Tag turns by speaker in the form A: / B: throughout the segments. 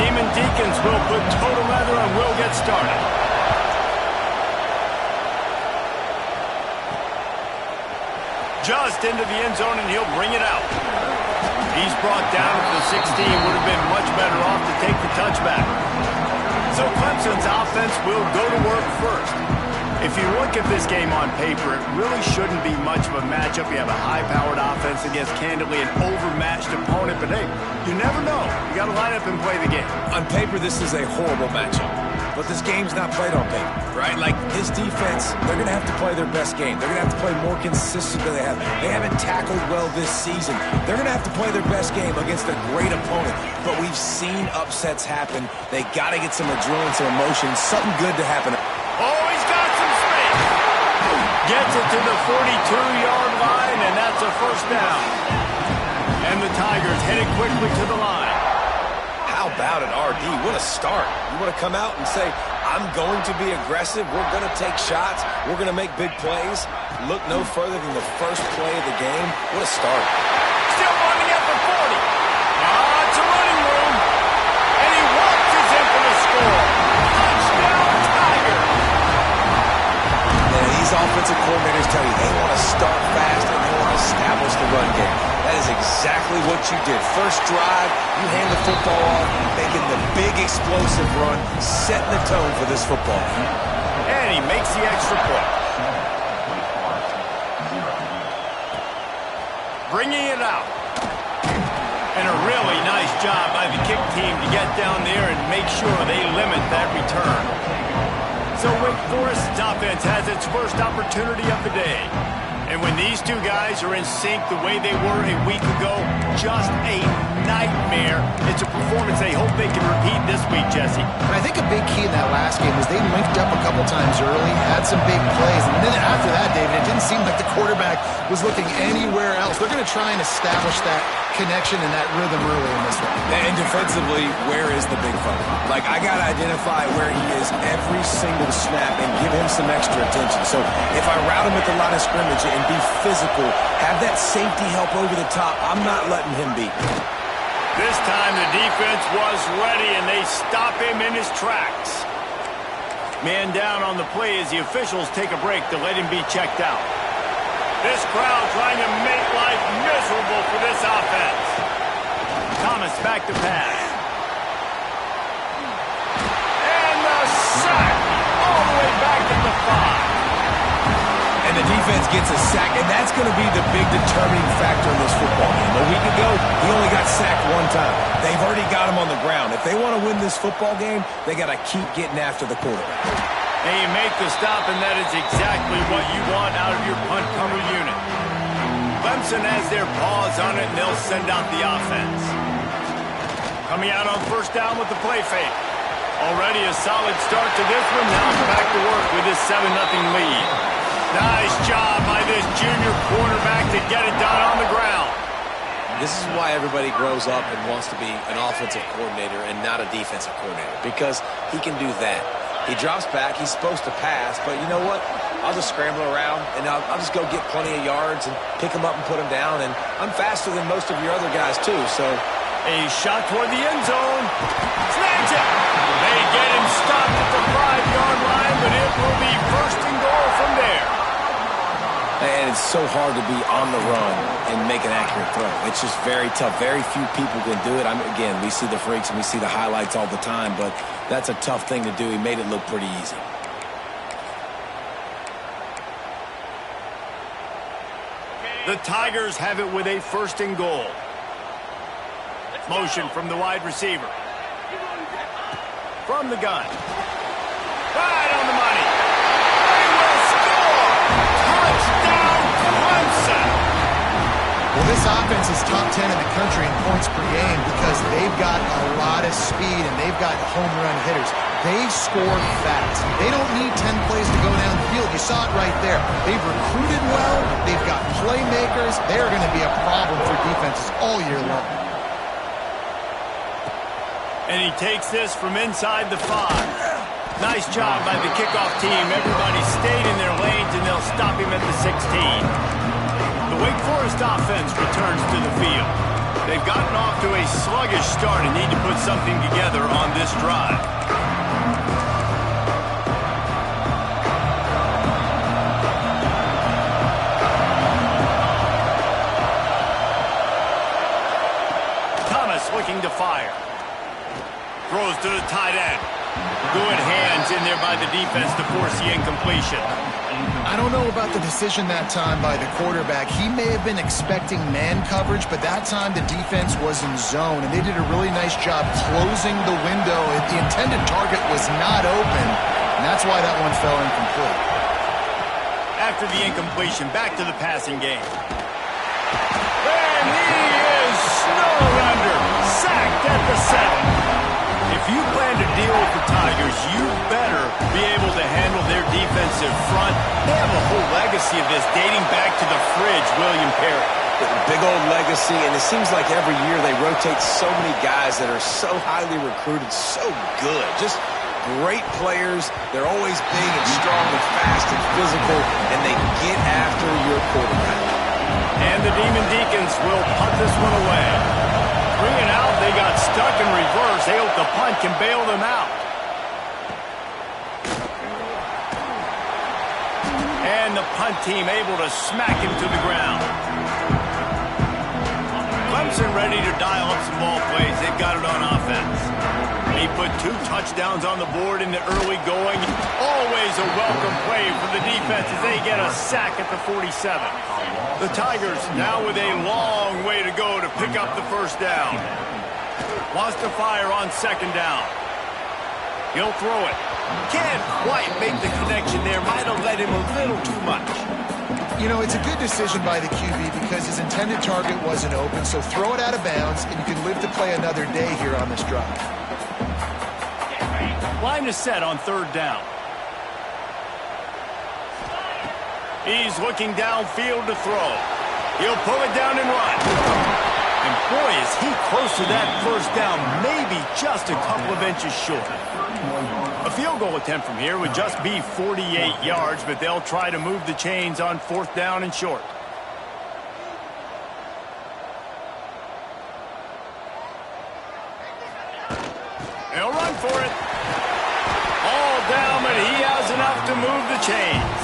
A: Demon Deacons will put total leather and will get started. Just into the end zone, and he'll bring it out. He's brought down at the 16. Would have been much better off to take the touchback. So Clemson's offense will go to work first. If you look at this game on paper, it really shouldn't be much of a matchup. You have a high-powered offense against, candidly, an overmatched opponent. But, hey, you never know. You got to line up and play the game.
B: On paper, this is a horrible matchup. But this game's not played on paper, right? Like, his defense, they're going to have to play their best game. They're going to have to play more consistent than they have. They haven't tackled well this season. They're going to have to play their best game against a great opponent. But we've seen upsets happen. They got to get some adrenaline, some emotion, something good to happen.
A: Oh, he's got some space. Gets it to the 42-yard line, and that's a first down. And the Tigers headed quickly to the line.
B: How about it, RD? What a start. You want to come out and say, I'm going to be aggressive. We're going to take shots. We're going to make big plays. Look no further than the first play of the game. What a start.
A: Still running at the 40. It's a running room. And he walks in for the score. Touchdown, Tigers.
B: Man, these offensive coordinators tell you they want to start fast and they want to establish the run game. That is exactly what you did. First drive, you hand the football off, making the big explosive run, setting the tone for this football game.
A: And he makes the extra point. Bringing it out. And a really nice job by the kick team to get down there and make sure they limit that return. So Wake Forest's offense has its first opportunity of the day. And when these two guys are in sync the way they were a week ago, just a nightmare. It's a performance they hope they can repeat this week, Jesse.
C: And I think a big key in that last game was they linked up a couple times early, had some big plays, and then after that, David, it didn't seem like the quarterback was looking anywhere else. They're going to try and establish that connection and that rhythm early in this one.
B: And defensively, where is the big fella? Like, I got to identify where he is every single snap and give him some extra attention. So if I route him at the line of scrimmage and be physical, have that safety help over the top, I'm not letting him beat me.
A: This time the defense was ready, and they stop him in his tracks. Man down on the play as the officials take a break to let him be checked out. This crowd trying to make life miserable for this offense. Thomas back to pass. And the sack all the way back at the 5.
B: And the defense gets a sack, and that's going to be the big determining factor in this football game. A week ago, he only got sacked one time. They've already got him on the ground. If they want to win this football game, they got to keep getting after the quarterback.
A: And you make the stop, and that is exactly what you want out of your punt cover unit. Clemson has their paws on it, and they'll send out the offense. Coming out on first down with the play fake. Already a solid start to this one. Now back to work with this 7-0 lead. Nice job by this junior quarterback to get it done on the ground.
D: This is why everybody grows up and wants to be an offensive coordinator and not a defensive coordinator, because he can do that. He drops back. He's supposed to pass, but you know what? I'll just scramble around, and I'll just go get plenty of yards and pick them up and put them down, and I'm faster than most of your other guys, too, so.
A: A shot toward the end zone. Snags it. They get him stopped at the 5-yard line, but it will be first and goal from there.
B: And it's so hard to be on the run and make an accurate throw. It's just very tough. Very few people can do it. Again, we see the freaks and we see the highlights all the time, but that's a tough thing to do. He made it look pretty easy.
A: The Tigers have it with a first and goal. Motion from the wide receiver. From the gun. Right on the money. They will score! Touchdown, Clemson!
C: Well, this offense is top 10 in the country in points per game because they've got a lot of speed and they've got home run hitters. They score fast. They don't need 10 plays to go down the field. You saw it right there. They've recruited well. They've got playmakers. They're going to be a problem for defenses all year long.
A: And he takes this from inside the 5. Nice job by the kickoff team. Everybody stayed in their lanes, and they'll stop him at the 16. The Wake Forest offense returns to the field. They've gotten off to a sluggish start and need to put something together on this drive. Thomas looking to fire. Throws to the tight end. Good hands in there by the defense to force the incompletion.
C: I don't know about the decision that time by the quarterback. He may have been expecting man coverage, but that time the defense was in zone, and they did a really nice job closing the window. The intended target was not open, and that's why that one fell incomplete.
A: After the incompletion, back to the passing game. And he is snowed under, sacked at the 7. If you plan to deal with the Tigers, you better be able to handle their defensive front. They have a whole legacy of this dating back to the fridge, William Perry.
D: Big old legacy, and it seems like every year they rotate so many guys that are so highly recruited, so good. Just great players. They're always big and strong and fast and physical, and they get after your quarterback.
A: And the Demon Deacons will punt this one away. Bring it out. They got stuck in reverse. They hope the punt can bail them out. And the punt team able to smack him to the ground. Clemson ready to dial up some ball plays. They've got it on offense. He put 2 touchdowns on the board in the early going. Always a welcome play for the defense as they get a sack at the 47. The Tigers now with a long way to go to pick up the first down. Wants to fire on second down. He'll throw it. Can't quite make the connection there. Might have led him a little too much.
C: You know, it's a good decision by the QB because his intended target wasn't open, so throw it out of bounds, and you can live to play another day here on this drive.
A: Line is set on third down. He's looking downfield to throw. He'll pull it down and run. And boy, is he close to that first down, maybe just a couple of inches short. A field goal attempt from here would just be 48 yards, but they'll try to move the chains on fourth down and short. They'll run for it. All down, but he has enough to move the chains.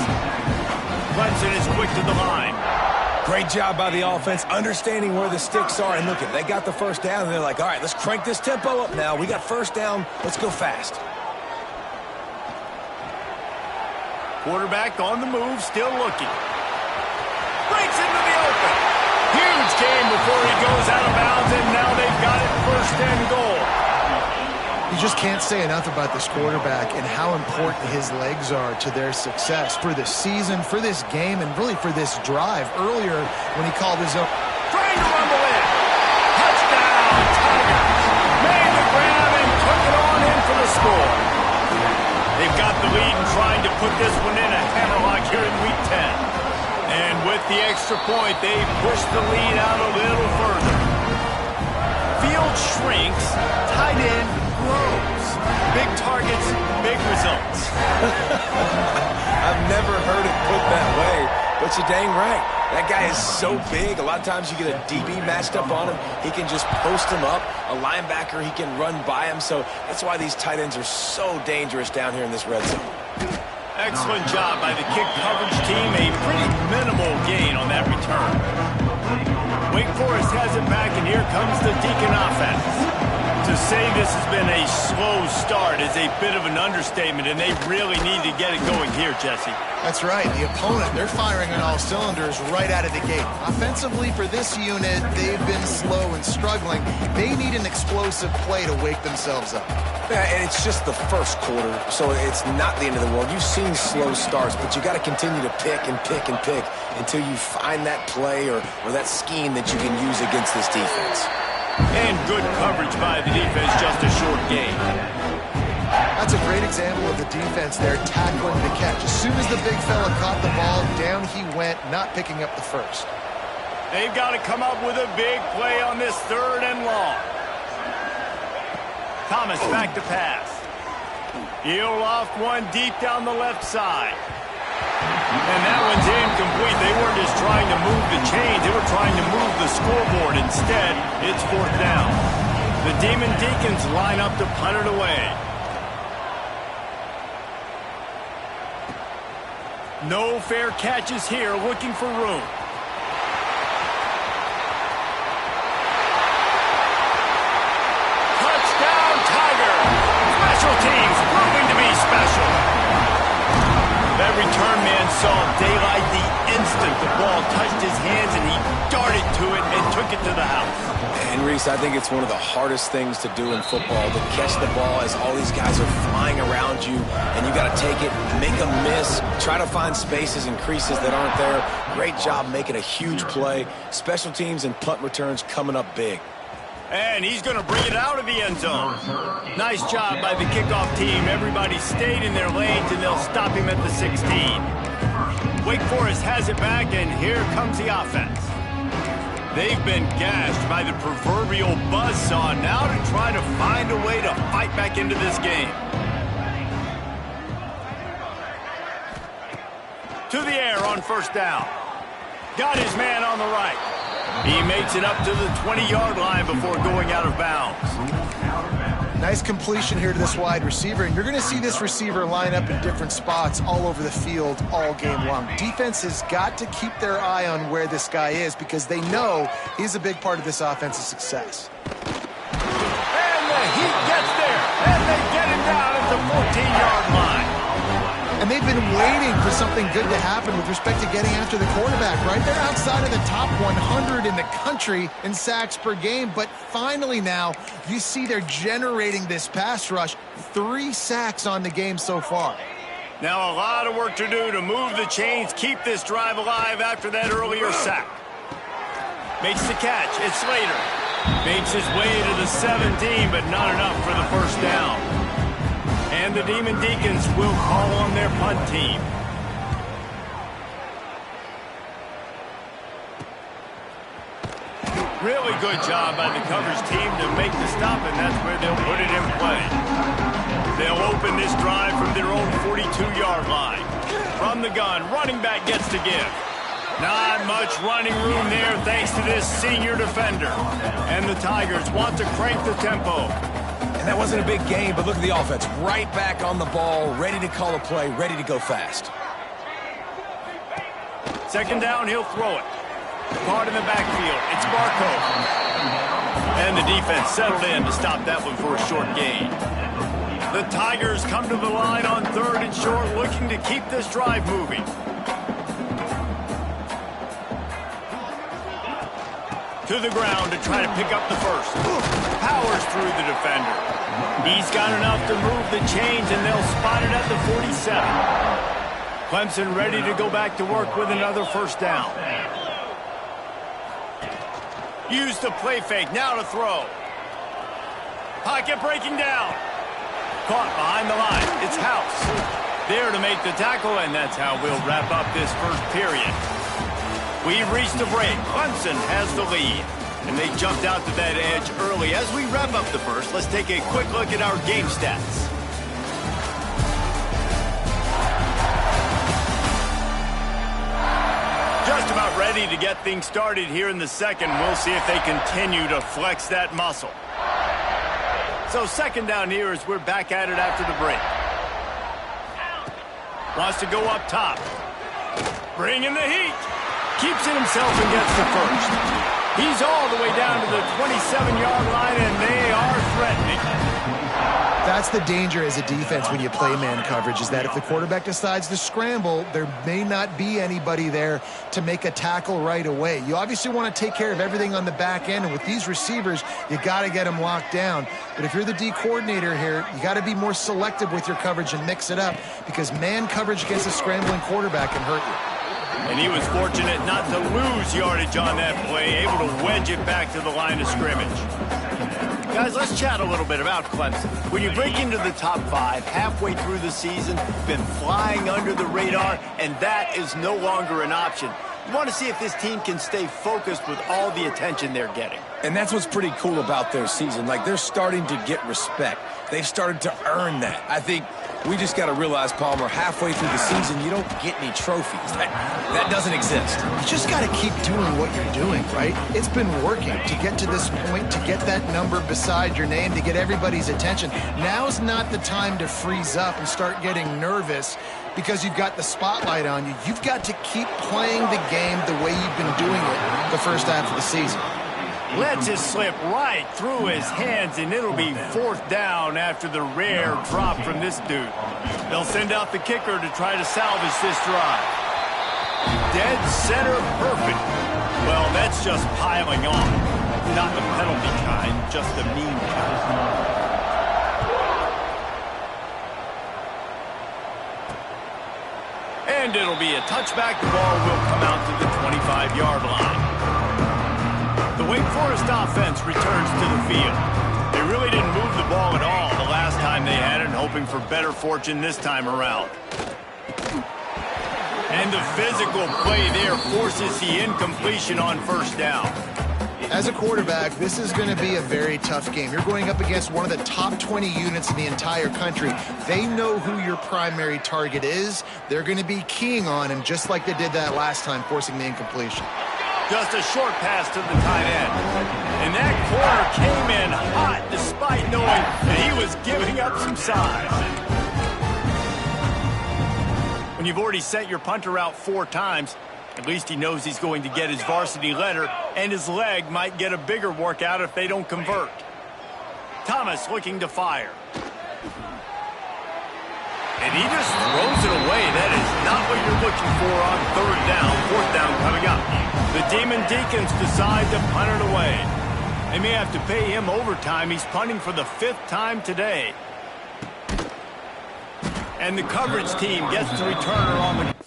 A: Clemson is quick to the line.
B: Great job by the offense, understanding where the sticks are. And look, they got the first down, and they're like, all right, let's crank this tempo up now. We got first down. Let's go fast.
A: Quarterback on the move, still looking. Breaks into the open. Huge game before he goes out of bounds, and now they've got it first and goal.
C: You just can't say enough about this quarterback and how important his legs are to their success for this season, for this game, and really for this drive. Earlier, when he called his own.
A: Trying to rumble in. Touchdown, Tigers. Made the grab and took it on in for the score. They've got the lead and trying to put this one in a hammerlock here in Week 10. And with the extra point, they push the lead out a little further. Field shrinks, tight end grows. Big targets, big results.
D: I've never heard it put that way, but you're dang right. That guy is so big. A lot of times you get a DB matched up on him. He can just post him up. A linebacker, he can run by him. So that's why these tight ends are so dangerous down here in this red zone.
A: Excellent job by the kick coverage team. A pretty minimal gain on that return. Wake Forest has it back, and here comes the Deacon offense. To say this has been a slow start is a bit of an understatement, and they really need to get it going here, Jesse.
C: That's right. The opponent, they're firing on all cylinders right out of the gate. Offensively, for this unit, they've been slow and struggling. They need an explosive play to wake themselves up.
D: Yeah, and it's just the first quarter, so it's not the end of the world. You've seen slow starts, but you got to continue to pick and pick and pick until you find that play or that scheme that you can use against this defense.
A: And good coverage by the defense, just a short gain.
C: That's a great example of the defense there tackling the catch. As soon as the big fella caught the ball, down he went, not picking up the first.
A: They've got to come up with a big play on this third and long. Thomas back to pass. He'll loft one deep down the left side. And that one's incomplete. They weren't just trying to move the chains. They were trying to move the scoreboard. Instead, it's 4th down. The Demon Deacons line up to punt it away. No fair catches here, looking for room. Touchdown, Tiger! Special teams proving to be special. That return man saw daylight the instant the ball touched his hands, and he darted to it and took it to the house.
B: And Reese, I think it's one of the hardest things to do in football, to catch the ball as all these guys are flying around you, and you got to take it, make a miss, try to find spaces and creases that aren't there. Great job making a huge play. Special teams and punt returns coming up big.
A: And he's going to bring it out of the end zone. Nice job by the kickoff team. Everybody stayed in their lanes, and they'll stop him at the 16. Wake Forest has it back, and here comes the offense. They've been gashed by the proverbial buzzsaw, now to try to find a way to fight back into this game. To the air on 1st down. Got his man on the right. He makes it up to the 20-yard line before going out of bounds.
C: Nice completion here to this wide receiver, and you're going to see this receiver line up in different spots all over the field all game long. Defense has got to keep their eye on where this guy is because they know he's a big part of this offense's success.
A: And the Heat gets there, and they get him down at the 14-yard line.
C: And they've been waiting for something good to happen with respect to getting after the quarterback, right? They're outside of the top 100 in the country in sacks per game, but finally now you see they're generating this pass rush. 3 sacks on the game so far.
A: Now a lot of work to do to move the chains, keep this drive alive after that earlier sack. Makes the catch. It's Slater. Makes his way to the 17, but not enough for the 1st down. And the Demon Deacons will call on their punt team. Really good job by the coverage team to make the stop, and that's where they'll put it in play. They'll open this drive from their own 42-yard line. From the gun, running back gets to give. Not much running room there thanks to this senior defender. And the Tigers want to crank the tempo.
B: And that wasn't a big game, but look at the offense. Right back on the ball, ready to call a play, ready to go fast.
A: 2nd down, he'll throw it. Caught in the backfield. It's Barco. And the defense settled in to stop that one for a short gain. The Tigers come to the line on 3rd and short, looking to keep this drive moving. To the ground to try to pick up the 1st. Powers through the defender. He's got enough to move the chains, and they'll spot it at the 47. Clemson ready to go back to work with another 1st down. Use the play fake, now to throw. Pocket breaking down. Caught behind the line. It's House. There to make the tackle, and that's how we'll wrap up this 1st period. We've reached a break. Clemson has the lead, and they jumped out to that edge early. As we wrap up the 1st, let's take a quick look at our game stats. Just about ready to get things started here in the 2nd. We'll see if they continue to flex that muscle. So 2nd down here as we're back at it after the break. Wants to go up top. Bring in the heat. Keeps it himself and gets the 1st. He's all the way down to the 27-yard line, and they are threatening.
C: That's the danger as a defense when you play man coverage, is that if the quarterback decides to scramble, there may not be anybody there to make a tackle right away. You obviously want to take care of everything on the back end, and with these receivers, you got to get them locked down. But if you're the D coordinator here, you got to be more selective with your coverage and mix it up, because man coverage against a scrambling quarterback can hurt you.
A: And he was fortunate not to lose yardage on that play, able to wedge it back to the line of scrimmage. Guys, let's chat a little bit about Clemson. When you break into the top 5 halfway through the season, been flying under the radar, and that is no longer an option. You want to see if this team can stay focused with all the attention they're getting.
B: And that's what's pretty cool about their season. Like, they're starting to get respect. They've started to earn that. I think We just got to realize, Palmer, halfway through the season, you don't get any trophies. That doesn't exist.
C: You just got to keep doing what you're doing, right? It's been working to get to this point, to get that number beside your name, to get everybody's attention. Now's not the time to freeze up and start getting nervous because you've got the spotlight on you. You've got to keep playing the game the way you've been doing it the first half of the season.
A: Lets it slip right through his hands, and it'll be 4th down after the rare drop from this dude. They'll send out the kicker to try to salvage this drive. Dead center perfect. Well, that's just piling on. Not the penalty kind, just the mean kind. And it'll be a touchback. The ball will come out to the 25-yard line. The Wake Forest offense returns to the field. They really didn't move the ball at all the last time they had it, hoping for better fortune this time around. And the physical play there forces the incompletion on 1st down.
C: As a quarterback, this is going to be a very tough game. You're going up against one of the top 20 units in the entire country. They know who your primary target is. They're going to be keying on him just like they did that last time, forcing the incompletion.
A: Just a short pass to the tight end. And that corner came in hot despite knowing that he was giving up some size. When you've already sent your punter out 4 times, at least he knows he's going to get his varsity letter, and his leg might get a bigger workout if they don't convert. Thomas looking to fire. And he just throws it away. That is not what you're looking for on 3rd down. 4th down coming up. The Demon Deacons decide to punt it away. They may have to pay him overtime. He's punting for the 5th time today. And the coverage team gets the returner on the...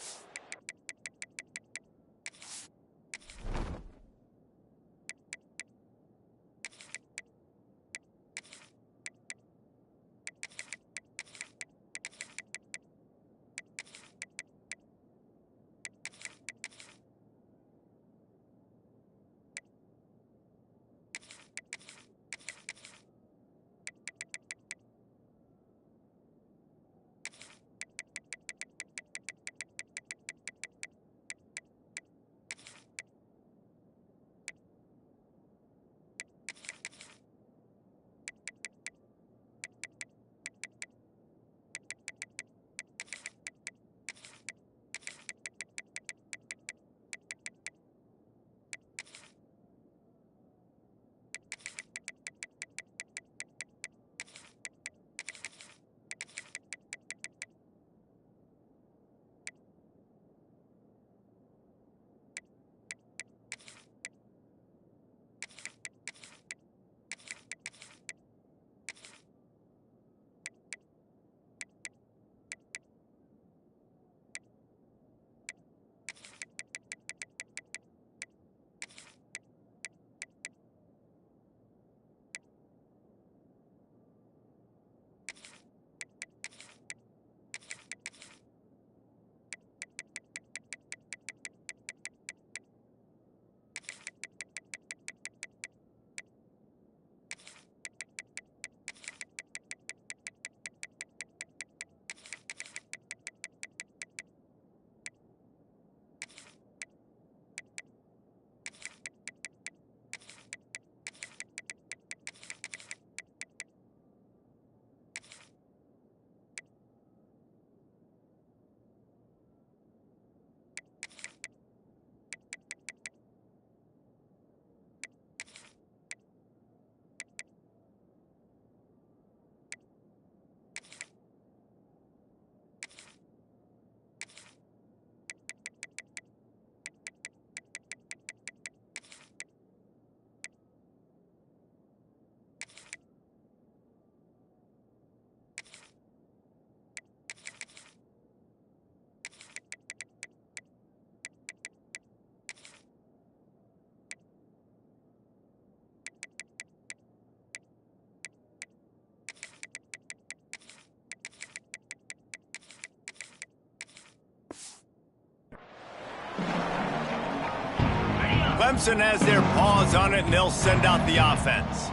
A: Clemson has their paws on it, and they'll send out the offense.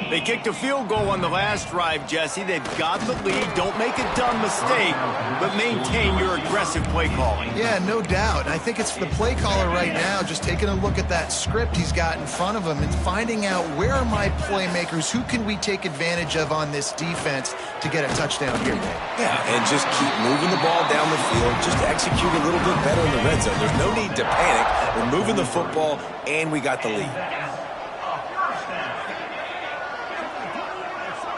A: They kicked a field goal on the last drive, Jesse. They've got the lead. Don't make a dumb mistake, but maintain your aggressive play calling.
C: Yeah, no doubt. And I think it's the play caller right now just taking a look at that script he's got in front of him and finding out where are my playmakers, who can we take advantage of on this defense to get a touchdown here today.
B: Yeah, and just keep moving the ball down the field. Just execute a little bit better in the red zone. There's no need to panic. We're moving the football, and we got the lead.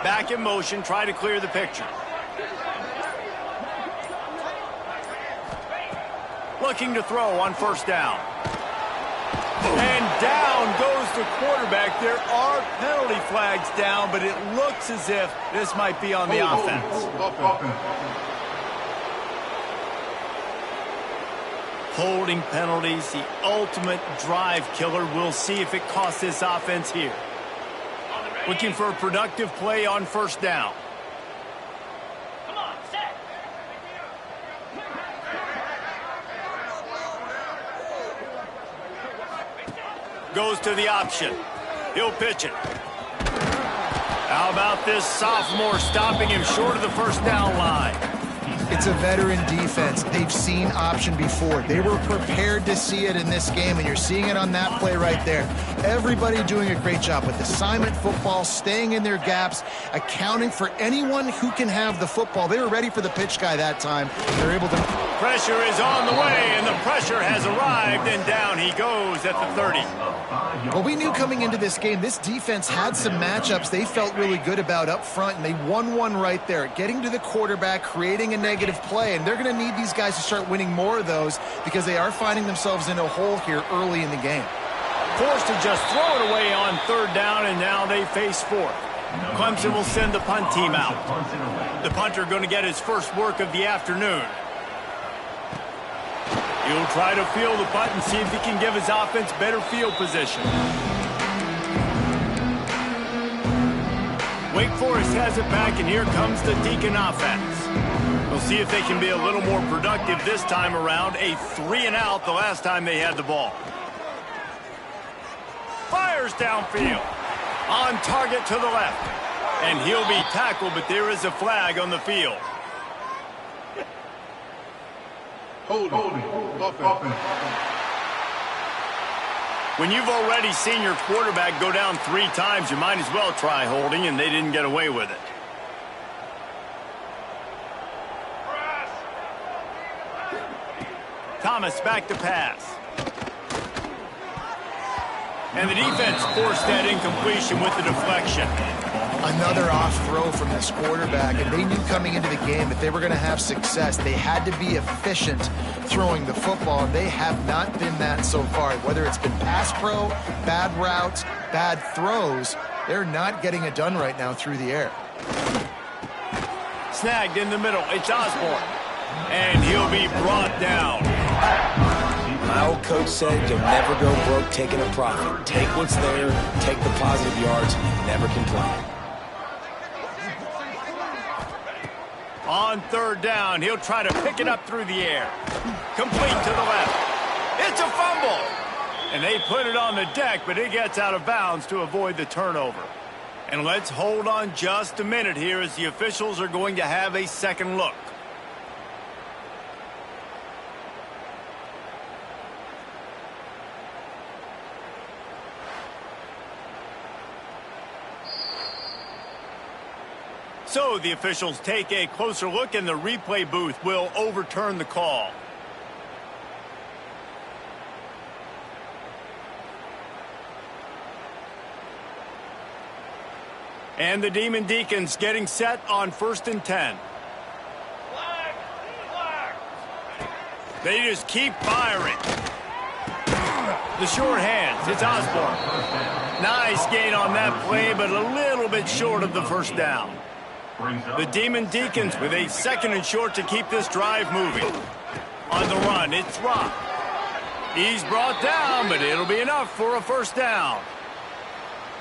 A: Back in motion, try to clear the picture. Looking to throw on first down. And down goes the quarterback. There are penalty flags down, but it looks as if this might be on the offense. Holding penalties, the ultimate drive killer. We'll see if it costs this offense here. Looking for a productive play on first down. Come on, set. Goes to the option. He'll pitch it. How about this sophomore stopping him short of the first down line?
C: It's a veteran defense. They've seen option before. They were prepared to see it in this game, and you're seeing it on that play right there. Everybody doing a great job with assignment football, staying in their gaps, accounting for anyone who can have the football. They were ready for the pitch guy that time. They're able to...
A: Pressure is on the way, and the pressure has arrived, and down he goes at the 30.
C: Well, we knew coming into this game, this defense had some matchups they felt really good about up front, and they won one right there, getting to the quarterback, creating a negative play, and they're going to need these guys to start winning more of those because they are finding themselves in a hole here early in the game.
A: Forced to just throw it away on third down, and now they face fourth. Clemson will send the punt team out. The punter going to get his first work of the afternoon. He'll try to field the punt and see if he can give his offense better field position. Wake Forest has it back, and here comes the Deacon offense. We'll see if they can be a little more productive this time around. A 3-and-out the last time they had the ball. Fires downfield. On target to the left. And he'll be tackled, but there is a flag on the field. When you've already seen your quarterback go down 3 times, you might as well try holding, and they didn't get away with it. Thomas back to pass. And the defense forced that incompletion with the deflection.
C: Another off throw from this quarterback, and they knew coming into the game if they were going to have success, they had to be efficient throwing the football. They have not been that so far. Whether it's been pass pro, bad routes, bad throws, they're not getting it done right now through the air.
A: Snagged in the middle. It's Osborne. And he'll be brought down.
B: My old coach said you'll never go broke taking a profit. Take what's there, take the positive yards, and never complain.
A: On third down, he'll try to pick it up through the air. Complete to the left. It's a fumble. And they put it on the deck, but it gets out of bounds to avoid the turnover. And let's hold on just a minute here as the officials are going to have a second look. So the officials take a closer look, and the replay booth will overturn the call. And the Demon Deacons getting set on 1st and 10. They just keep firing. The short hands, it's Osborne. Nice gain on that play, but a little bit short of the first down. The Demon Deacons with a 2nd and short to keep this drive moving. On the run, it's Rock. He's brought down, but it'll be enough for a first down.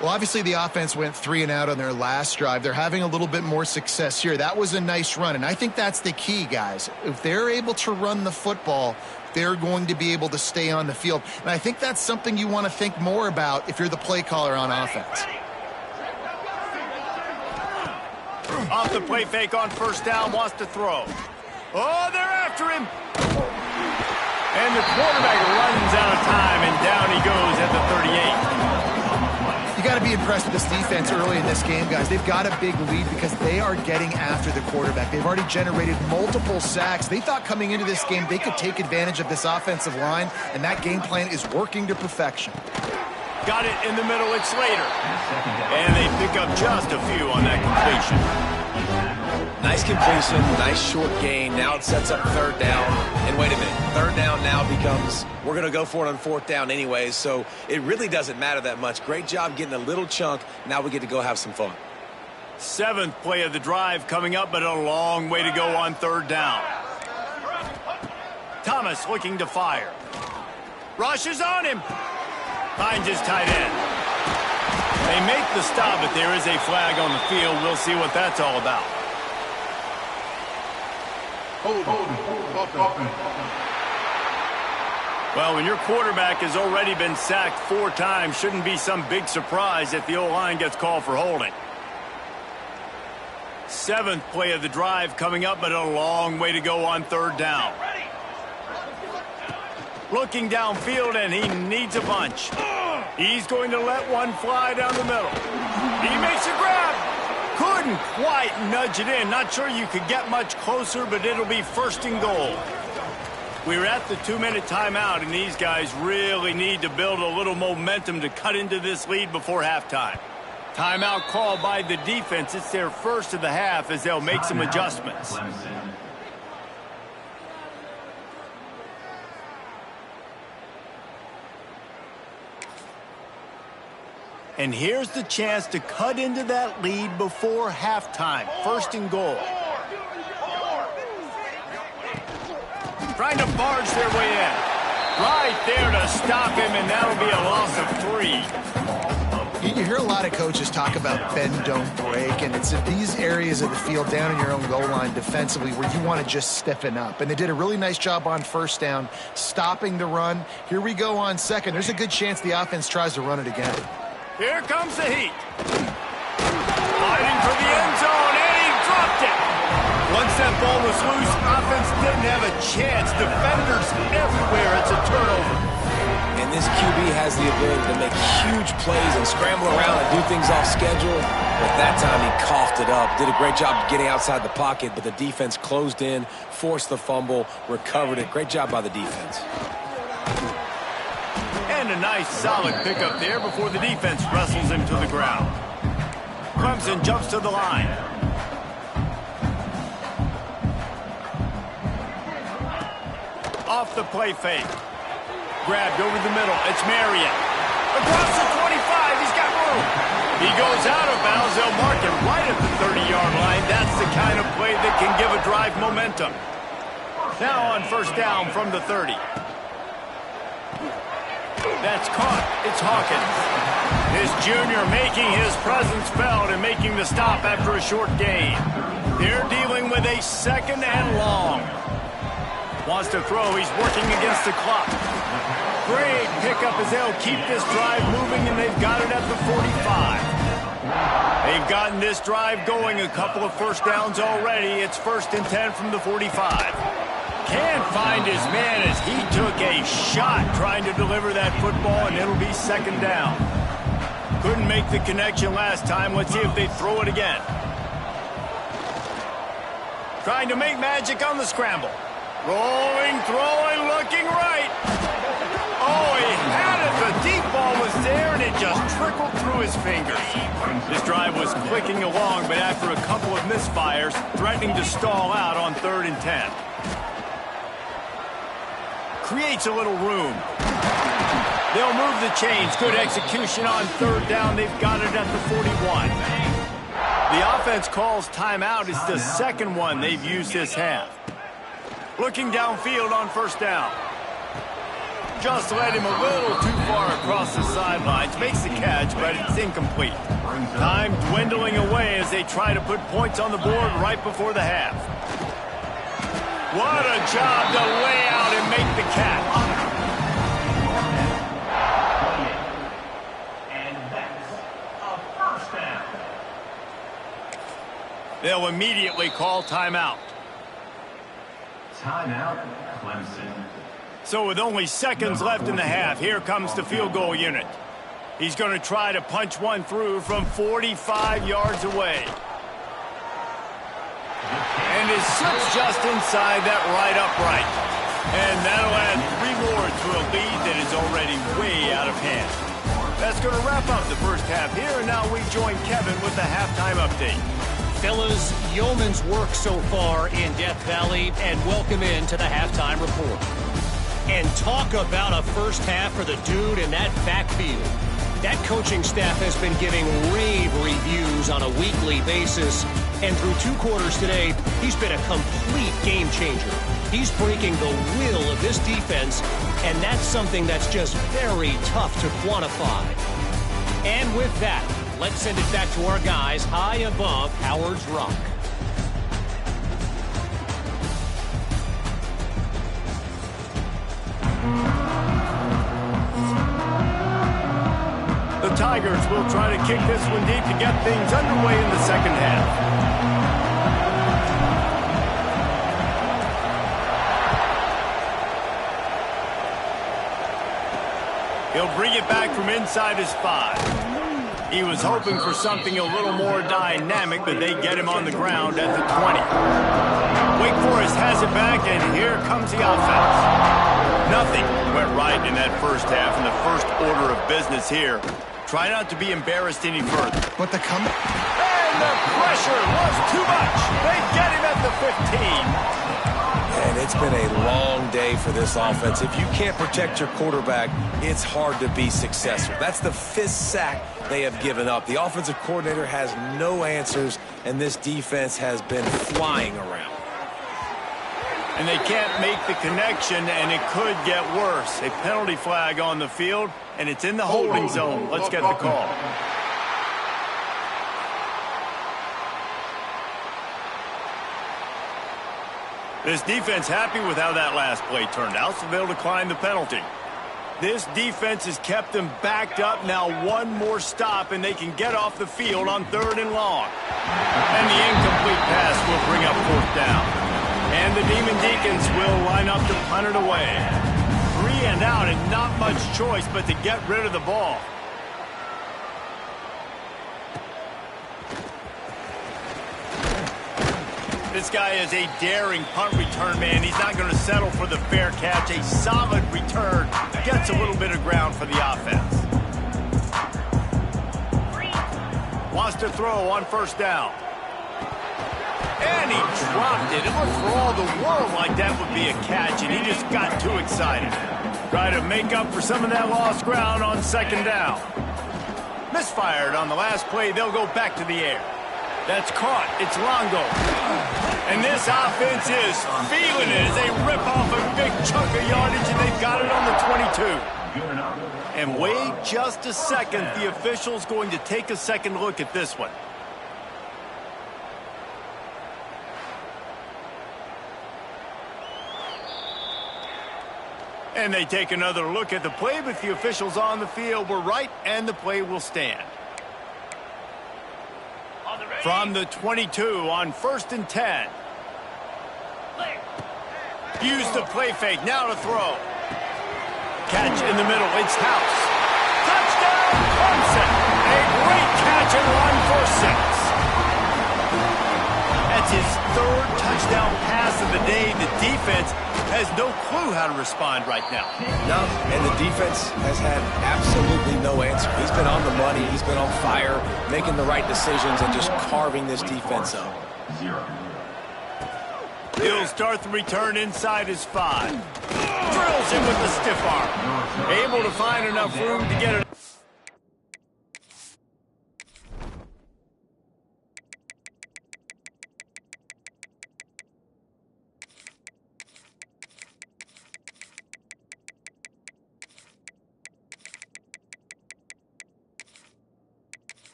C: Well, obviously the offense went 3-and-out on their last drive. They're having a little bit more success here. That was a nice run, and I think that's the key, guys. If they're able to run the football, they're going to be able to stay on the field. And I think that's something you want to think more about if you're the play caller on offense.
A: Off the play fake on first down, wants to throw. Oh, they're after him. And the quarterback runs out of time, and down he goes at the 38.
C: You got to be impressed with this defense early in this game, guys. They've got a big lead because they are getting after the quarterback. They've already generated multiple sacks. They thought coming into this game they could take advantage of this offensive line, and that game plan is working to perfection.
A: Got it in the middle, it's Slater. And they pick up just a few on that completion.
D: Nice completion, nice short gain. Now it sets up third down. And wait a minute, third down now becomes, we're going to go for it on fourth down anyways, so it really doesn't matter that much. Great job getting a little chunk. Now we get to go have some fun.
A: 7th play of the drive coming up, but a long way to go on third down. Thomas looking to fire. Rushes on him. Finds his tight end. They make the stop, but there is a flag on the field. We'll see what that's all about. Well, when your quarterback has already been sacked 4 times, shouldn't be some big surprise if the O-line gets called for holding. 7th play of the drive coming up, but a long way to go on third down. Looking downfield, and he needs a bunch. He's going to let one fly down the middle. He makes a grab. Couldn't quite nudge it in. Not sure you could get much closer, but it'll be 1st and goal. We're at the 2-minute timeout, and these guys really need to build a little momentum to cut into this lead before halftime. Timeout called by the defense. It's their first of the half as they'll make some adjustments. And here's the chance to cut into that lead before halftime. 1st and goal. Trying to barge their way in. Right there to stop him, and that'll be a loss of 3.
C: You hear a lot of coaches talk about bend, don't break, and it's in these areas of the field down in your own goal line defensively where you want to just stiffen up. And they did a really nice job on first down, stopping the run. Here we go on second. There's a good chance the offense tries to run it again.
A: Here comes the heat. Fighting for the end zone, and he dropped it. Once that ball was loose, offense didn't have a chance. Defenders everywhere. It's a turnover.
D: And this QB has the ability to make huge plays and scramble around and do things off schedule. But that time he coughed it up. Did a great job getting outside the pocket, but the defense closed in, forced the fumble, recovered it. Great job by the defense.
A: And a nice solid pickup there before the defense wrestles him to the ground. Clemson jumps to the line. Off the play fake. Grabbed over the middle. It's Marion. Across the 25. He's got room. He goes out of bounds. They'll mark it right at the 30-yard line. That's the kind of play that can give a drive momentum. Now on first down from the 30. That's caught. It's Hawkins. This junior making his presence felt and making the stop after a short gain. They're dealing with a 2nd and long. Wants to throw. He's working against the clock. Great pickup as they'll keep this drive moving, and they've got it at the 45. They've gotten this drive going, a couple of first downs already. It's 1st and 10 from the 45. Can't find his man as he took a shot trying to deliver that football, and it'll be 2nd down. Couldn't make the connection last time. Let's see if they throw it again. Trying to make magic on the scramble. Rolling, throwing, looking right. Oh, he had it. The deep ball was there, and it just trickled through his fingers. This drive was clicking along, but after a couple of misfires, threatening to stall out on 3rd and 10. Creates a little room. They'll move the chains. Good execution on 3rd down. They've got it at the 41. The offense calls timeout. It's the 2nd one they've used this half. Looking downfield on first down. Just led him a little too far across the sidelines. Makes the catch, but it's incomplete. Time dwindling away as they try to put points on the board right before the half. What a job to lay out and make the catch. They'll immediately call timeout.
E: Timeout, Clemson.
A: So with only seconds left in the half, here comes the field goal unit. He's going to try to punch one through from 45 yards away. And it slips just inside that right upright. And that'll add 3 more to a lead that is already way out of hand. That's going to wrap up the first half here, and now we join Kevin with the halftime update.
F: Fellas, yeoman's work so far in Death Valley, and welcome into the halftime report. And talk about a first half for the dude in that backfield. That coaching staff has been giving rave reviews on a weekly basis, and through 2 quarters today, he's been a complete game changer. He's breaking the will of this defense, and that's something that's just very tough to quantify. And with that, let's send it back to our guys high above Howard's Rock.
A: The Tigers will try to kick this one deep to get things underway in the second half. He'll bring it back from inside his 5. He was hoping for something a little more dynamic, but they get him on the ground at the 20. Wake Forest has it back, and here comes the offense. Nothing went right in that first half, and the first order of business here. Try not to be embarrassed any further.
C: But the comeback...
A: And the pressure was too much. They get him at the 15.
B: And it's been a long day for this offense. If you can't protect your quarterback, it's hard to be successful. That's the 5th sack they have given up. The offensive coordinator has no answers, and this defense has been flying around.
A: And they can't make the connection, and it could get worse. A penalty flag on the field, and it's in the holding zone. Let's get the call. This defense happy with how that last play turned out, so they'll decline the penalty. This defense has kept them backed up. Now one more stop, and they can get off the field on 3rd and long. And the incomplete pass will bring up 4th down. And the Demon Deacons will line up to punt it away. 3 and out, and not much choice but to get rid of the ball. This guy is a daring punt return man. He's not going to settle for the fair catch. A solid return. Gets a little bit of ground for the offense. Wants to throw on 1st down. And he dropped it. It looked for all the world like that would be a catch, and he just got too excited. Try to make up for some of that lost ground on 2nd down. Misfired on the last play. They'll go back to the air. That's caught. It's Longo. And this offense is feeling it as they rip off a big chunk of yardage, and they've got it on the 22. And wait just a second. The official's going to take a second look at this one. And they take another look at the play, but the officials on the field were right, and the play will stand. From the 22 on 1st and 10. Use the play fake. Now to throw. Catch in the middle. It's House. Touchdown, Clemson. A great catch and run for 6. That's his 3rd touchdown pass of the day. The defense has no clue how to respond right now.
B: No, and the defense has had absolutely no answer. He's been on the money. He's been on fire, making the right decisions and just carving this defense up.
A: He'll start the return inside his 5. Drills him with the stiff arm. Able to find enough room to get it.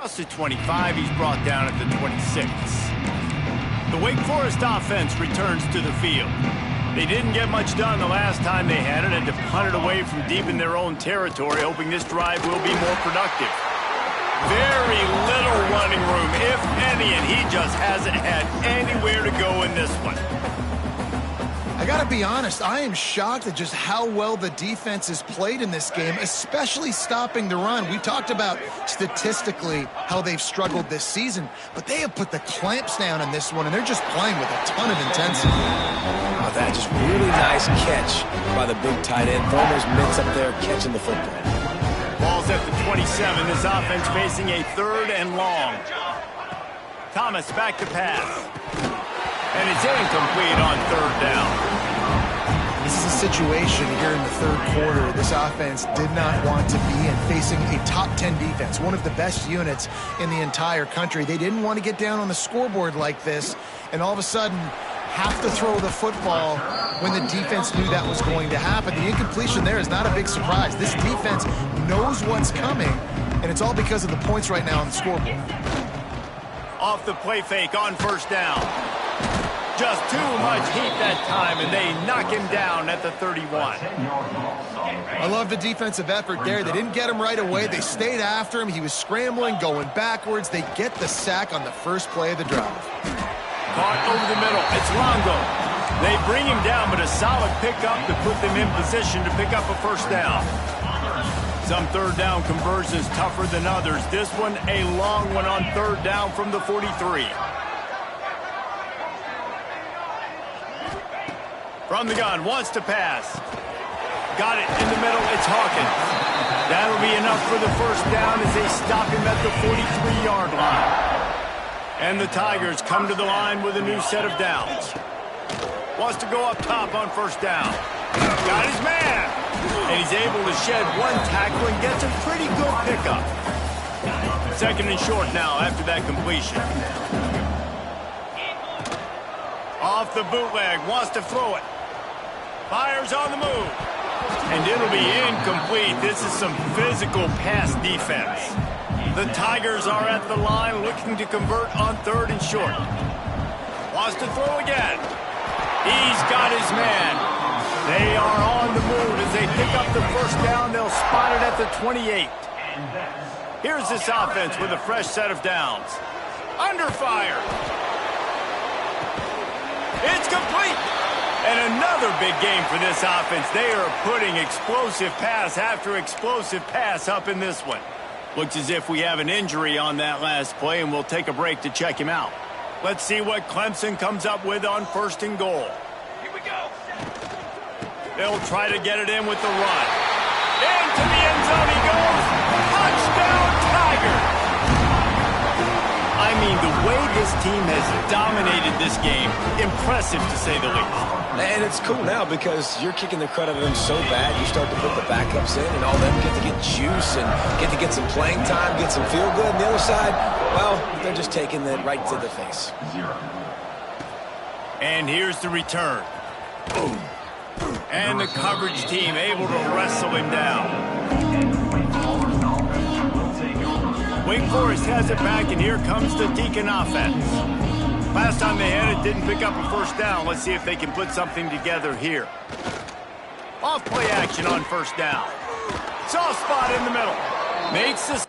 A: Across the 25, he's brought down at the 26. The Wake Forest offense returns to the field. They didn't get much done the last time they had it and to punt it away from deep in their own territory, hoping this drive will be more productive. Very little running room, if any, and he just hasn't had anywhere to go in this one.
C: I gotta be honest, I am shocked at just how well the defense has played in this game, especially stopping the run. We talked about statistically how they've struggled this season, but they have put the clamps down in this one, and they're just playing with a ton of intensity.
D: Oh, that just really nice catch by the big tight end. Throwing those mitts up there, catching the football.
A: Ball's at the 27. This offense facing a 3rd and long. Thomas back to pass. And it's incomplete on 3rd down.
C: This is a situation here in the 3rd quarter this offense did not want to be in, facing a top 10 defense, one of the best units in the entire country. They didn't want to get down on the scoreboard like this, and all of a sudden have to throw the football when the defense knew that was going to happen. The incompletion there is not a big surprise. This defense knows what's coming, and it's all because of the points right now on the scoreboard.
A: Off the play fake on 1st down. Just too much heat that time, and they knock him down at the 31.
C: I love the defensive effort there. They didn't get him right away. They stayed after him. He was scrambling, going backwards. They get the sack on the first play of the drive.
A: Caught over the middle. It's Longo. They bring him down, but a solid pickup to put them in position to pick up a 1st down. Some 3rd down conversions tougher than others. This one, a long one on 3rd down from the 43. From the gun, wants to pass. Got it in the middle, it's Hawkins. That'll be enough for the 1st down as they stop him at the 43-yard line. And the Tigers come to the line with a new set of downs. Wants to go up top on 1st down. Got his man. And he's able to shed one tackle and gets a pretty good pickup. 2nd and short now after that completion. Off the bootleg, wants to throw it. Fires on the move. And it'll be incomplete. This is some physical pass defense. The Tigers are at the line looking to convert on 3rd and short. Wants to throw again. He's got his man. They are on the move as they pick up the 1st down. They'll spot it at the 28. Here's this offense with a fresh set of downs. Under fire. It's complete. And another big game for this offense. They are putting explosive pass after explosive pass up in this one. Looks as if we have an injury on that last play, and we'll take a break to check him out. Let's see what Clemson comes up with on 1st and goal. Here we go. They'll try to get it in with the run. Into the end zone he goes. Touchdown, Tigers. I mean, the way this team has dominated this game, impressive to say the least.
D: And it's cool now because you're kicking the credit of them so bad, you start to put the backups in, and all them get to get juice and get to get some playing time, get some feel good. And the other side, well, they're just taking it right to the face.
A: And here's the return. Boom. And the coverage team able to wrestle him down. Wake Forest has it back, and here comes the Deacon offense. Last time they had it, didn't pick up a 1st down. Let's see if they can put something together here. Off play action on 1st down. Soft spot in the middle. Makes the...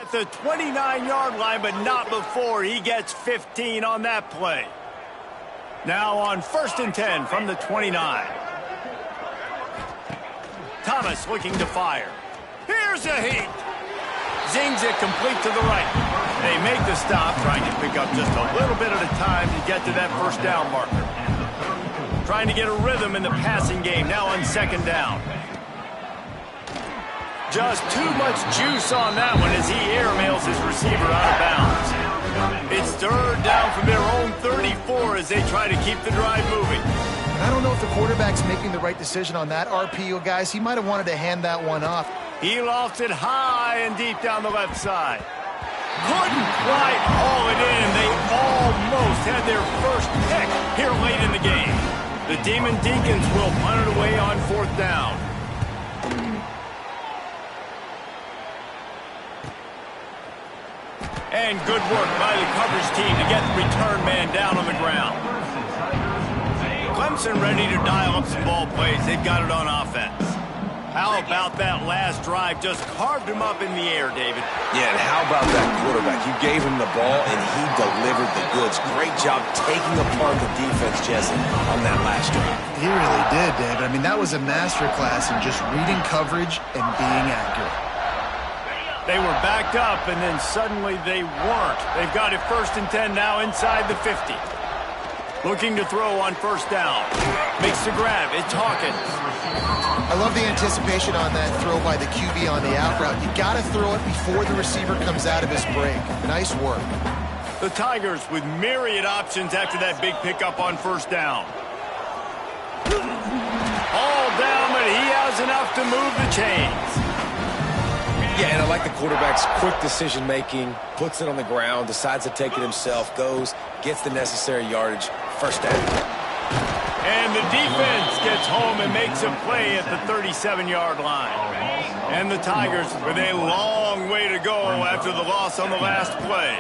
A: at the 29-yard line, but not before he gets 15 on that play. Now on 1st and 10 from the 29. Thomas looking to fire. Here's a heat. Zings it complete to the right. They make the stop, trying to pick up just a little bit at a time to get to that first down marker. Trying to get a rhythm in the passing game now on 2nd down. Just too much juice on that one as he airmails his receiver out of bounds. It's 3rd down from their own 34 as they try to keep the drive moving.
C: I don't know if the quarterback's making the right decision on that RPO, guys. He might have wanted to hand that one off.
A: He lofts it high and deep down the left side. Couldn't quite haul it in. They almost had their first pick here late in the game. The Demon Deacons will punt it away on 4th down. And good work by the coverage team to get the return man down on the ground. Clemson ready to dial up some ball plays. They've got it on offense. How about that last drive? Just carved him up in the air, David.
D: Yeah, and how about that quarterback? You gave him the ball, and he delivered the goods. Great job taking apart the defense, Jesse, on that last drive.
C: He really did, David. I mean, that was a masterclass in just reading coverage and being accurate.
A: They were backed up, and then suddenly they weren't. They've got it 1st and 10 now inside the 50. Looking to throw on 1st down. Makes the grab. It's Hawkins.
C: I love the anticipation on that throw by the QB on the out route. You got to throw it before the receiver comes out of his break. Nice work.
A: The Tigers with myriad options after that big pickup on 1st down. All down, but he has enough to move the chains.
D: Yeah, and I like the quarterback's quick decision-making, puts it on the ground, decides to take it himself, goes, gets the necessary yardage, 1st down.
A: And the defense gets home and makes a play at the 37-yard line. And the Tigers with a long way to go after the loss on the last play.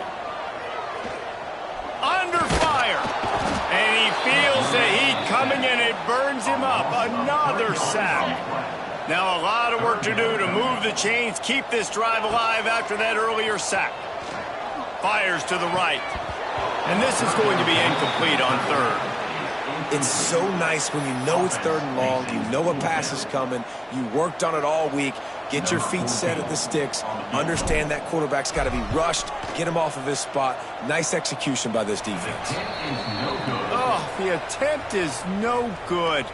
A: Under fire. And he feels the heat coming and it burns him up. Another sack. Now a lot of work to do to move the chains, keep this drive alive after that earlier sack. Fires to the right. And this is going to be incomplete on 3rd.
D: It's so nice when you know it's 3rd and long, you know a pass is coming, you worked on it all week, get your feet set at the sticks, understand that quarterback's got to be rushed, get him off of his spot. Nice execution by this defense.
A: Oh, the attempt is no good.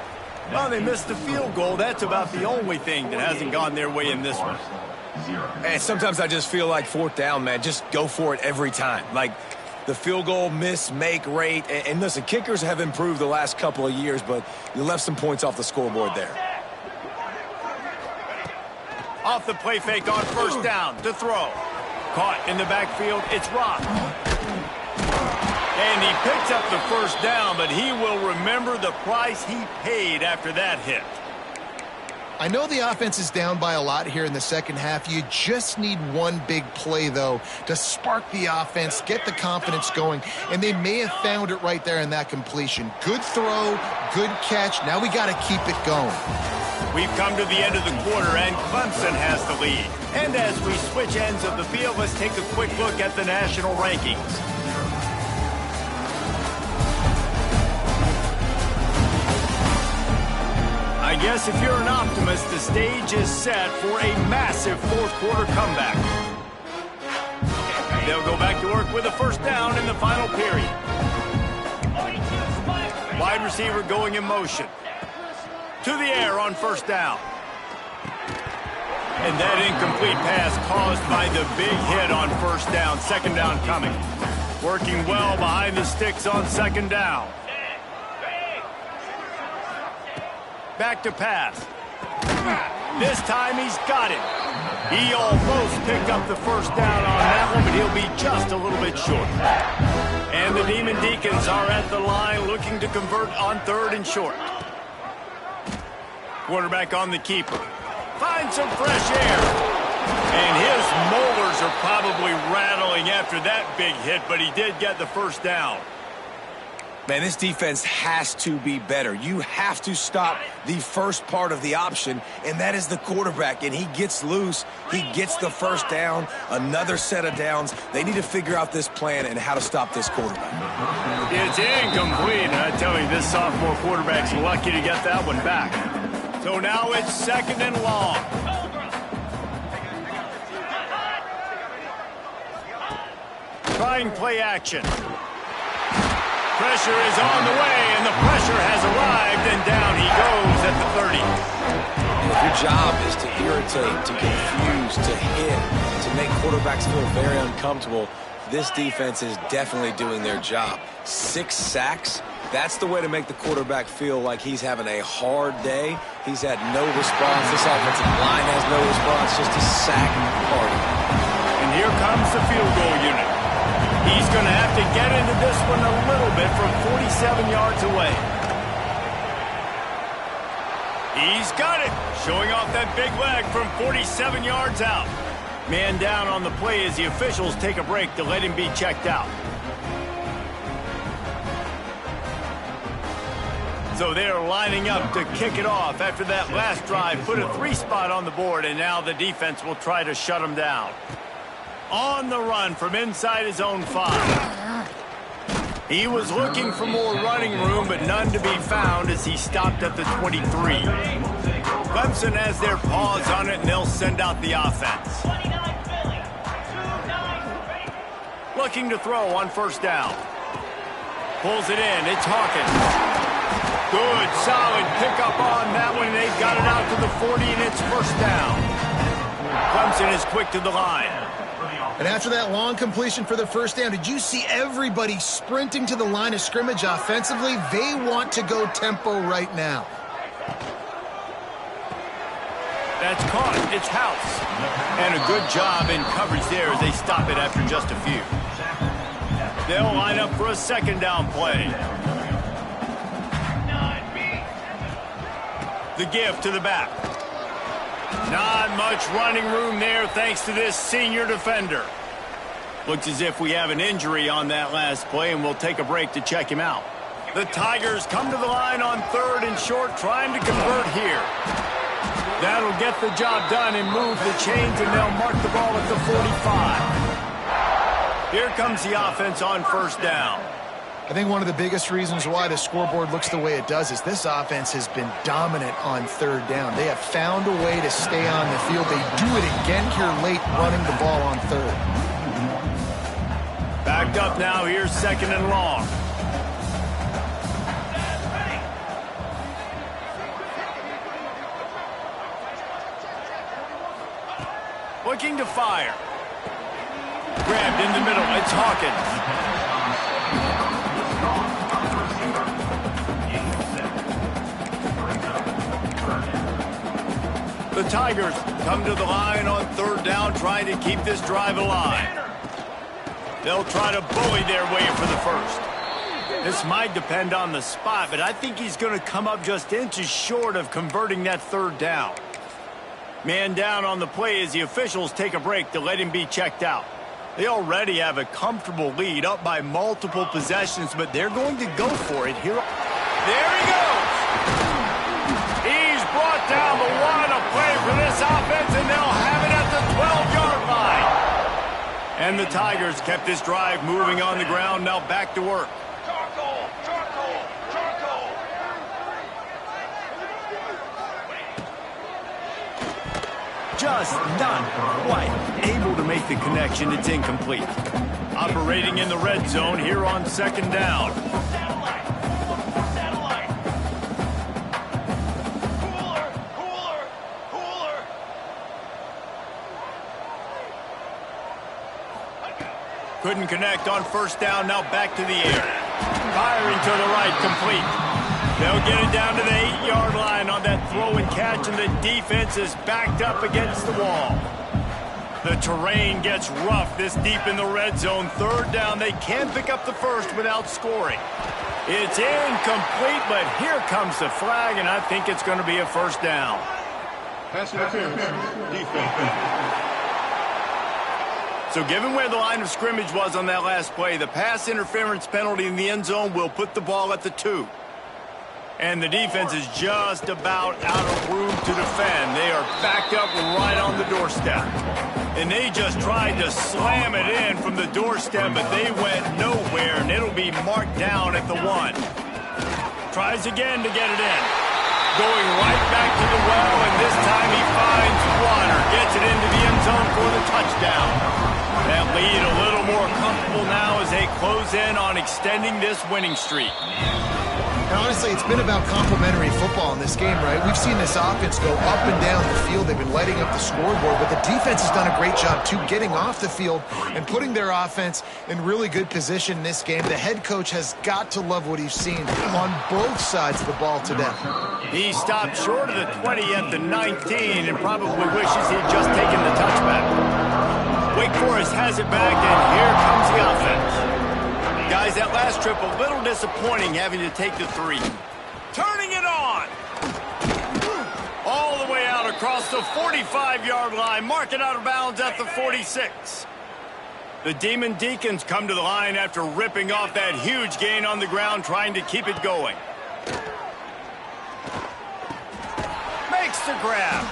A: Well, they missed the field goal. That's about the only thing that hasn't gone their way in this one.
D: And sometimes I just feel like 4th down, man, just go for it every time. Like the field goal miss-make rate. And listen, kickers have improved the last couple of years, but you left some points off the scoreboard there.
A: Off the play fake on 1st down to throw. Caught in the backfield. It's Rock. And he picks up the 1st down, but he will remember the price he paid after that hit.
C: I know the offense is down by a lot here in the 2nd half. You just need one big play, though, to spark the offense, get the confidence going, and they may have found it right there in that completion. Good throw, good catch. Now we got to keep it going.
A: We've come to the end of the quarter, and Clemson has the lead. And as we switch ends of the field, let's take a quick look at the national rankings. I guess if you're an optimist, the stage is set for a massive 4th quarter comeback. They'll go back to work with a 1st down in the final period. Wide receiver going in motion. To the air on 1st down. And that incomplete pass caused by the big hit on 1st down. 2nd down coming. Working well behind the sticks on 2nd down. Back to pass. This time he's got it. He almost picked up the 1st down on that one, but he'll be just a little bit short. And the Demon Deacons are at the line looking to convert on 3rd and short. Quarterback on the keeper. Find some fresh air. And his molars are probably rattling after that big hit, but he did get the 1st down.
B: Man, this defense has to be better. You have to stop the first part of the option, and that is the quarterback. And he gets loose. He gets the first down, another set of downs. They need to figure out this plan and how to stop this quarterback.
A: It's incomplete. I tell you, this sophomore quarterback's lucky to get that one back. So now it's 2nd and long. Trying play action. Pressure is on the way, and the pressure has arrived, and down he goes at the 30.
D: And if your job is to irritate, to confuse, to hit, to make quarterbacks feel very uncomfortable, this defense is definitely doing their job. 6 sacks, that's the way to make the quarterback feel like he's having a hard day. He's had no response. This offensive line has no response, just a sack party.
A: And here comes the field goal unit. He's going to have to get into this one a little bit from 47 yards away. He's got it, showing off that big leg from 47 yards out. Man down on the play as the officials take a break to let him be checked out. So they're lining up to kick it off after that last drive. Put a 3-spot on the board, and now the defense will try to shut him down. On the run from inside his own 5. He was looking for more running room, but none to be found as he stopped at the 23. Clemson has their paws on it, and they'll send out the offense. Looking to throw on 1st down. Pulls it in. It's Hawkins. Good, solid pickup on that one. They've got it out to the 40, and it's 1st down. Clemson is quick to the line.
C: And after that long completion for the 1st down, did you see everybody sprinting to the line of scrimmage offensively? They want to go tempo right now.
A: That's caught. It's House. And a good job in coverage there as they stop it after just a few. They'll line up for a 2nd down play. The give to the back. Not much running room there thanks to this senior defender. Looks as if we have an injury on that last play, and we'll take a break to check him out. The Tigers come to the line on 3rd and short, trying to convert here. That'll get the job done and move the chains, and they'll mark the ball at the 45. Here comes the offense on 1st down.
C: I think one of the biggest reasons why the scoreboard looks the way it does is this offense has been dominant on 3rd down. They have found a way to stay on the field. They do it again here late, running the ball on 3rd.
A: Backed up now, here's 2nd and long. Looking to fire. Grabbed in the middle, it's Hawkins. The Tigers come to the line on 3rd down, trying to keep this drive alive. They'll try to bully their way for the 1st. This might depend on the spot, but I think he's going to come up just inches short of converting that 3rd down. Man down on the play as the officials take a break to let him be checked out. They already have a comfortable lead, up by multiple possessions, but they're going to go for it here. There he goes! He's brought down, but what a play for this offense, and they'll have it at the 12-yard line. And the Tigers kept this drive moving on the ground, now back to work. Just not quite able to make the connection. It's incomplete. Operating in the red zone here on 2nd down. Couldn't connect on 1st down, now back to the air. Firing to the right, complete. They'll get it down to the 8-yard line on that throw and catch, and the defense is backed up against the wall. The terrain gets rough this deep in the red zone. 3rd down, they can pick up the 1st without scoring. It's incomplete, but here comes the flag, and I think it's going to be a 1st down.
E: Pass interference, defense.
A: So given where the line of scrimmage was on that last play, the pass interference penalty in the end zone will put the ball at the 2. And the defense is just about out of room to defend. They are backed up right on the doorstep. And they just tried to slam it in from the doorstep, but they went nowhere, and it'll be marked down at the 1. Tries again to get it in. Going right back to the well, and this time he finds water. Gets it into the end zone for the touchdown. That lead a little more comfortable now as they close in on extending this winning streak.
C: And honestly, it's been about complementary football in this game, right? We've seen this offense go up and down the field. They've been lighting up the scoreboard, but the defense has done a great job, too, getting off the field and putting their offense in really good position in this game. The head coach has got to love what he's seen on both sides of the ball today.
A: He stopped short of the 20 at the 19 and probably wishes he'd just taken the touchback. Wake Forest has it back, and here comes the offense. Guys, that last trip a little disappointing having to take the 3. Turning it on. All the way out across the 45-yard line. Mark it out of bounds at the 46. The Demon Deacons come to the line after ripping off that huge gain on the ground, trying to keep it going. Makes the grab.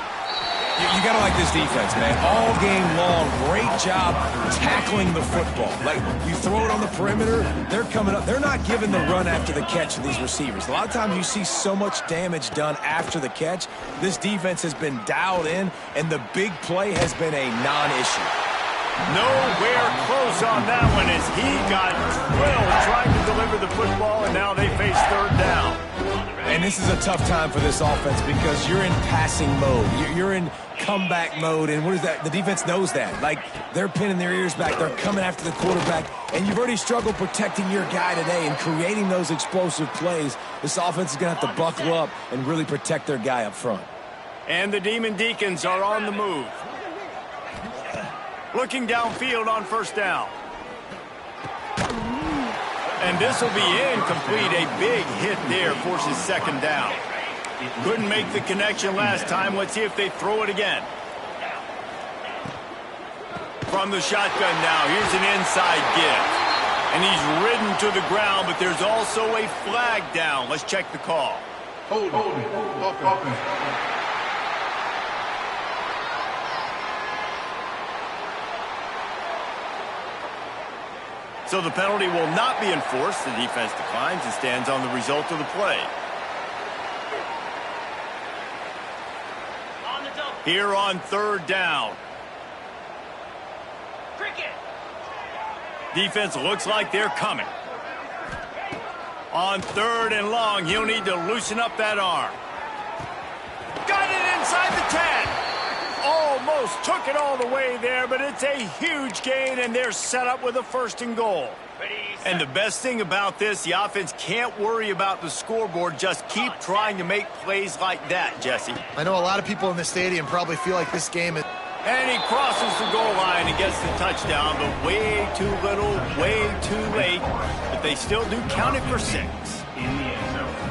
B: You got to like this defense, man. All game long, great job tackling the football. Like, you throw it on the perimeter, they're coming up. They're not giving the run after the catch to these receivers. A lot of times you see so much damage done after the catch. This defense has been dialed in, and the big play has been a non-issue.
A: Nowhere close on that one as he got drilled trying to deliver the football, and now they face 3rd down.
B: And this is a tough time for this offense because you're in passing mode. You're in comeback mode, and what is that? The defense knows that. Like, they're pinning their ears back. They're coming after the quarterback, and you've already struggled protecting your guy today and creating those explosive plays. This offense is going to have to buckle up and really protect their guy up front.
A: And the Demon Deacons are on the move. Looking downfield on 1st down. And this will be incomplete. A big hit there forces 2nd down. Couldn't make the connection last time. Let's see if they throw it again. From the shotgun now. Here's an inside give. And he's ridden to the ground, but there's also a flag down. Let's check the call.
E: Hold on.
A: So the penalty will not be enforced. The defense declines and stands on the result of the play. Here on 3rd down. Defense looks like they're coming. On 3rd and long, he'll need to loosen up that arm. Got it inside the 10. Almost took it all the way there, but it's a huge gain, and they're set up with a 1st and goal. And the best thing about this, the offense can't worry about the scoreboard. Just keep trying to make plays like that, Jesse.
C: I know a lot of people in the stadium probably feel like this game is...
A: And he crosses the goal line and gets the touchdown, but way too little, way too late. But they still do count it for 6.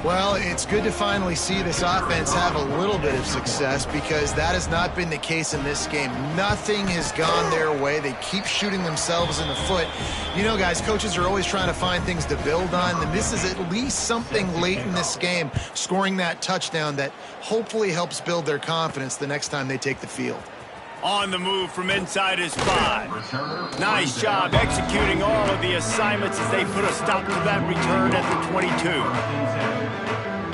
C: Well, it's good to finally see this offense have a little bit of success because that has not been the case in this game. Nothing has gone their way. They keep shooting themselves in the foot. You know, guys, coaches are always trying to find things to build on, and this is at least something late in this game, scoring that touchdown that hopefully helps build their confidence the next time they take the field.
A: On the move from inside his 5. Nice job executing all of the assignments as they put a stop to that return at the 22.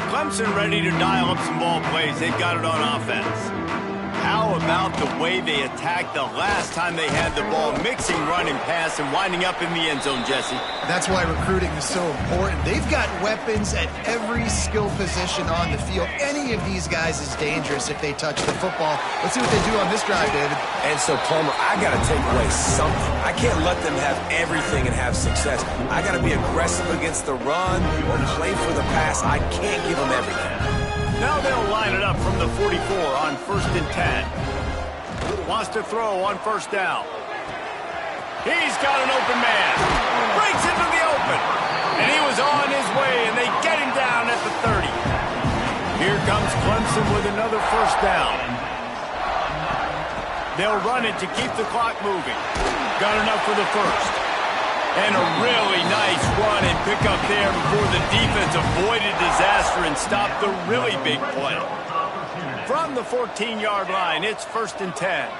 A: Clemson ready to dial up some ball plays. They've got it on offense. How about the way they attacked the last time they had the ball, mixing run and pass and winding up in the end zone, Jesse?
C: That's why recruiting is so important. They've got weapons at every skill position on the field. Any of these guys is dangerous if they touch the football. Let's see what they do on this drive, David.
B: And so, Plummer, I got to take away something. I can't let them have everything and have success. I got to be aggressive against the run or play for the pass. I can't give them everything.
A: Now they'll line it up from the 44 on 1st and 10. Wants to throw on 1st down. He's got an open man. Breaks into the open. And he was on his way, and they get him down at the 30. Here comes Clemson with another 1st down. They'll run it to keep the clock moving. Got enough for the first. And a really nice run and pick up there before the defense avoided disaster and stopped the really big play. From the 14-yard line, it's 1st and 10.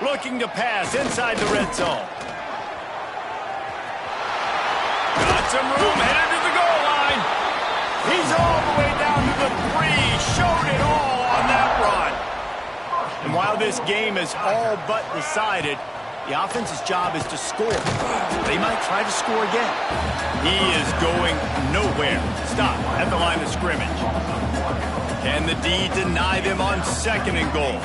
A: Looking to pass inside the red zone. Got some room, headed to the goal line. He's all the way down to the 3. Showed it all on that run. And while this game is all but decided, the offense's job is to score. They might try to score again. He is going nowhere. Stop at the line of scrimmage. Can the D deny them on 2nd and goal?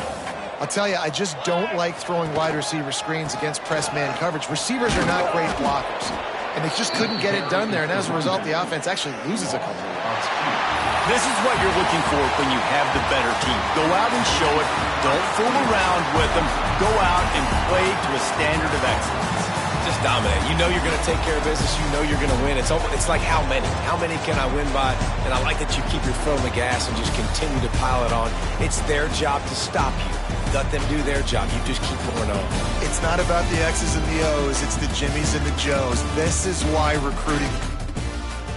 C: I'll tell you, I just don't like throwing wide receiver screens against press man coverage. Receivers are not great blockers, and they just couldn't get it done there, and as a result, the offense actually loses a couple of yards.
A: This is what you're looking for when you have the better team. Go out and show it. Don't fool around with them. Go out and play to a standard of excellence.
D: Just dominate. You know you're going to take care of business. You know you're going to win. It's like how many? How many can I win by? And I like that you keep your foot on the gas and just continue to pile it on. It's their job to stop you. Let them do their job. You just keep pouring on.
C: It's not about the X's and the O's. It's the Jimmies and the Joes. This is why recruiting